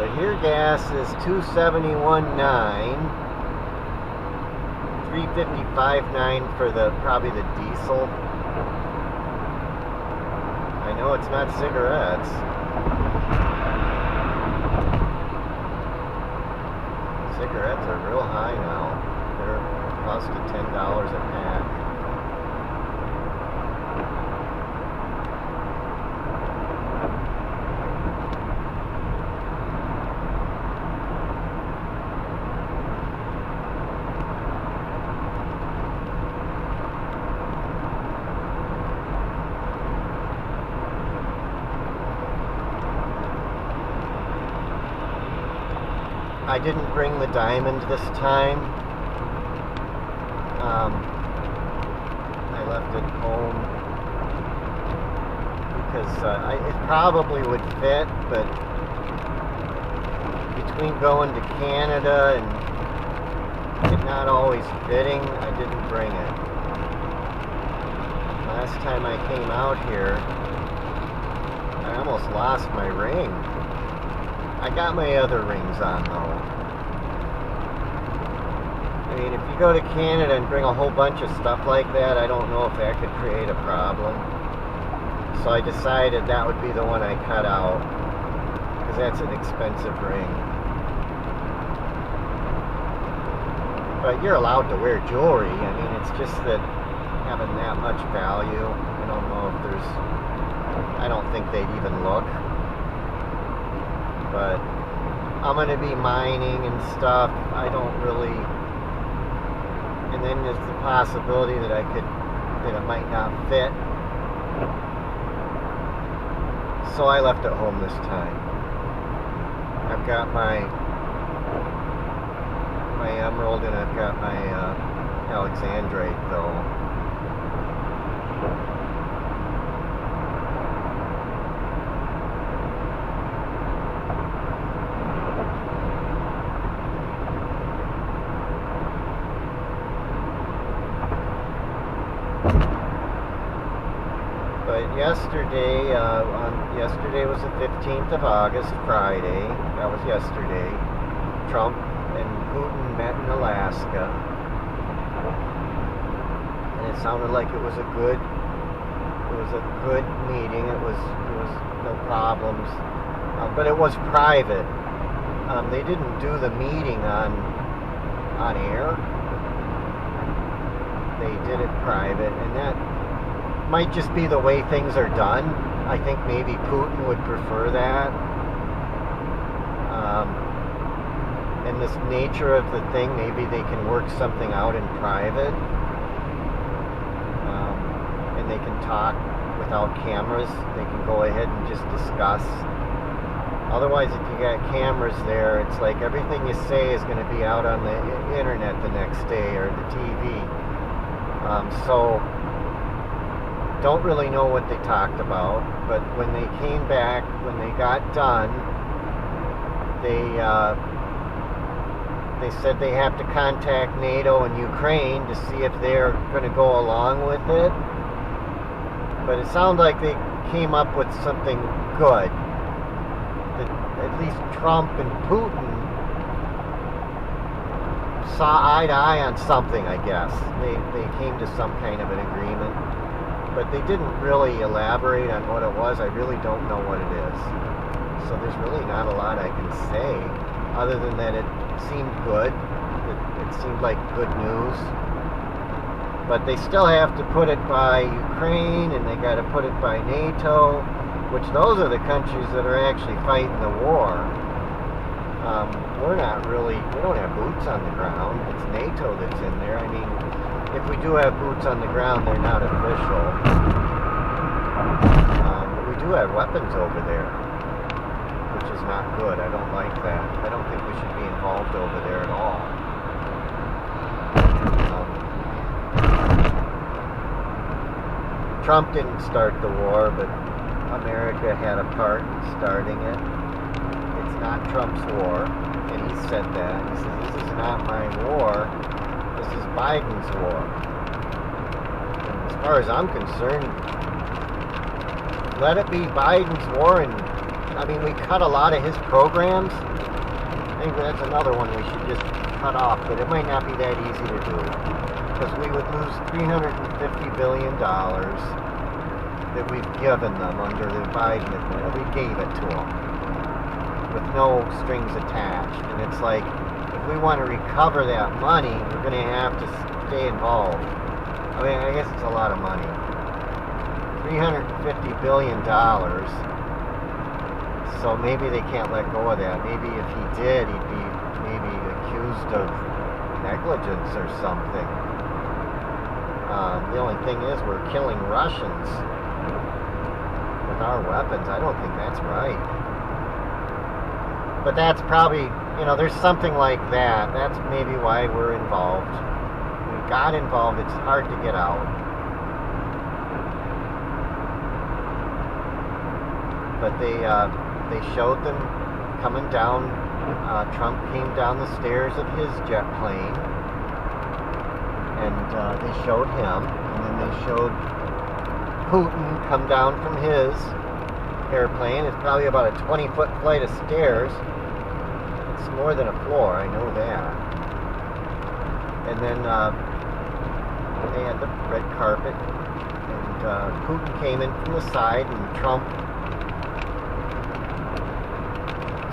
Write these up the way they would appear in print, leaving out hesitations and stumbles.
So here gas is 271.9, 355.9 for probably the diesel. I know it's not cigarettes. Cigarettes are real high now. They're close to $10 a pack. I didn't bring the diamond this time. I left it home because it probably would fit, but between going to Canada and it not always fitting, I didn't bring it. Last time I came out here, I almost lost my ring. I got my other rings on though. I mean, if you go to Canada and bring a whole bunch of stuff like that, I don't know if that could create a problem. So I decided that would be the one I cut out, because that's an expensive ring. But you're allowed to wear jewelry. I mean, it's just that having that much value, I don't know if I don't think they'd even look. But I'm going to be mining and stuff. I don't really... And then there's the possibility that it might not fit. So I left it home this time. I've got my emerald and I've got my alexandrite though. Yesterday was the 15th of August, Friday. That was yesterday. Trump and Putin met in Alaska, and it sounded like it was a good meeting. It was no problems, but it was private. They didn't do the meeting on air. They did it private, and that might just be the way things are done. I think maybe Putin would prefer that. And this nature of the thing, maybe they can work something out in private. And they can talk without cameras. They can go ahead and just discuss. Otherwise, if you got cameras there, it's like everything you say is going to be out on the internet the next day or the TV. So don't really know what they talked about, but when they came back, when they got done, they said they have to contact NATO and Ukraine to see if they're going to go along with it. But it sounded like they came up with something good. That at least Trump and Putin saw eye to eye on something, I guess. They came to some kind of an agreement. But they didn't really elaborate on what it was. I really don't know what it is. So there's really not a lot I can say, other than that it seemed good. It seemed like good news. But they still have to put it by Ukraine, and they got to put it by NATO, which those are the countries that are actually fighting the war. We don't have boots on the ground. It's NATO that's in there. I mean, if we do have boots on the ground, they're not official. But we do have weapons over there, which is not good. I don't like that. I don't think we should be involved over there at all. Trump didn't start the war, but America had a part in starting it. It's not Trump's war, and he said that. He said, "This is not my war. This is Biden's war." And as far as I'm concerned, let it be Biden's war, and I mean, we cut a lot of his programs. I think that's another one we should just cut off, but it might not be that easy to do. Because we would lose $350 billion that we've given them under the Biden administration. We gave it to them with no strings attached. And it's like, if we want to recover that money, we're going to have to stay involved. I mean, I guess it's a lot of money. $350 billion. So maybe they can't let go of that. Maybe if he did, he'd be maybe accused of negligence or something. The only thing is we're killing Russians with our weapons. I don't think that's right. But that's probably, there's something like that. That's maybe why we're involved. We got involved. It's hard to get out. But they showed them coming down. Trump came down the stairs of his jet plane, and they showed him, and then they showed Putin come down from his airplane. It's probably about a 20-foot flight of stairs. It's more than a floor, I know that. And then they had the red carpet, and Putin came in from the side, and Trump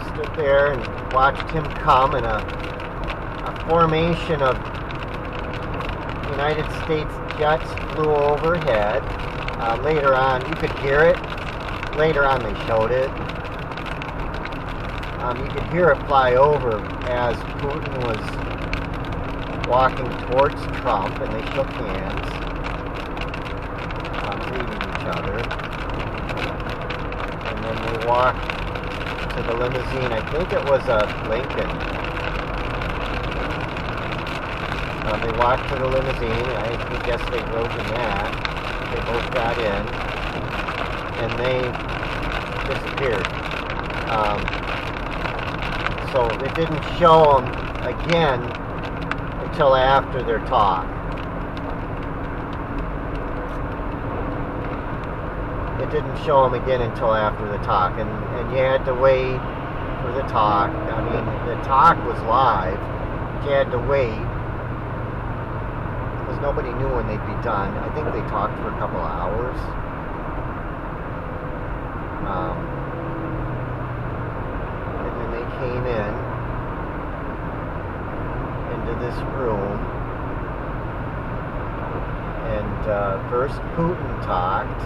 stood there and watched him come, and a formation of United States jets flew overhead. Later on, you could hear it. Later on, they showed it. You could hear it fly over as Putin was walking towards Trump, and they shook hands, greeting each other. And then they walked to the limousine. I think it was a Lincoln. They walked to the limousine. I guess they rode in that. They both got in, and they disappeared. So it didn't show them again until after their talk. It didn't show them again until after the talk, and you had to wait for the talk. I mean, the talk was live, but you had to wait because nobody knew when they'd be done. I think they talked for a couple of hours. And then they came into this room, and first Putin talked,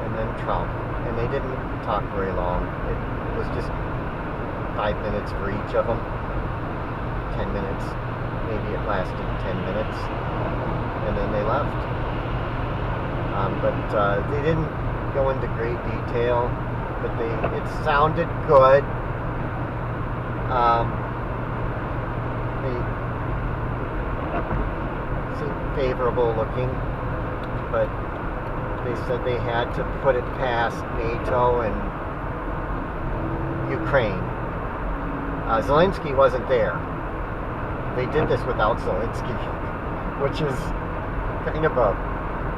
and then Trump, and they didn't talk very long. It was just 5 minutes for each of them, 10 minutes, maybe it lasted 10 minutes, and then they left. But they didn't go into great detail, but it sounded good. They seemed favorable looking, but they said they had to put it past NATO and Ukraine. Zelensky wasn't there. They did this without Zelensky, which is kind of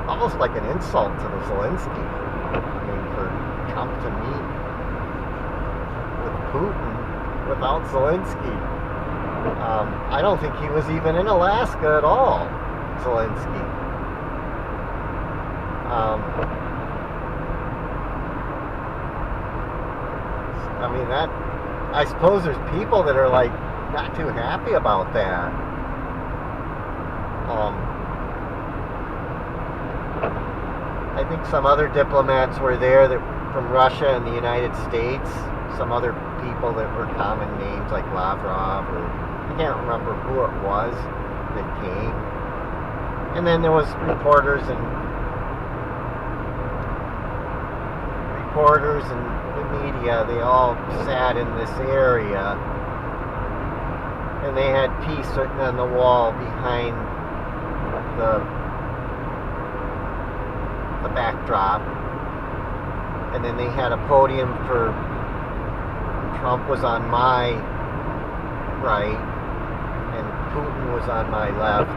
almost like an insult to the Zelensky. I mean, for Trump to meet with Putin without Zelensky. I don't think he was even in Alaska at all, Zelensky. I mean, I suppose there's people that are like not too happy about that. I think some other diplomats were there from Russia and the United States. Some other people that were common names like Lavrov, or I can't remember who it was that came. And then there was reporters and the media. They all sat in this area, and they had peace written on the wall behind the backdrop. And then they had a podium for Trump was on my right and Putin was on my left.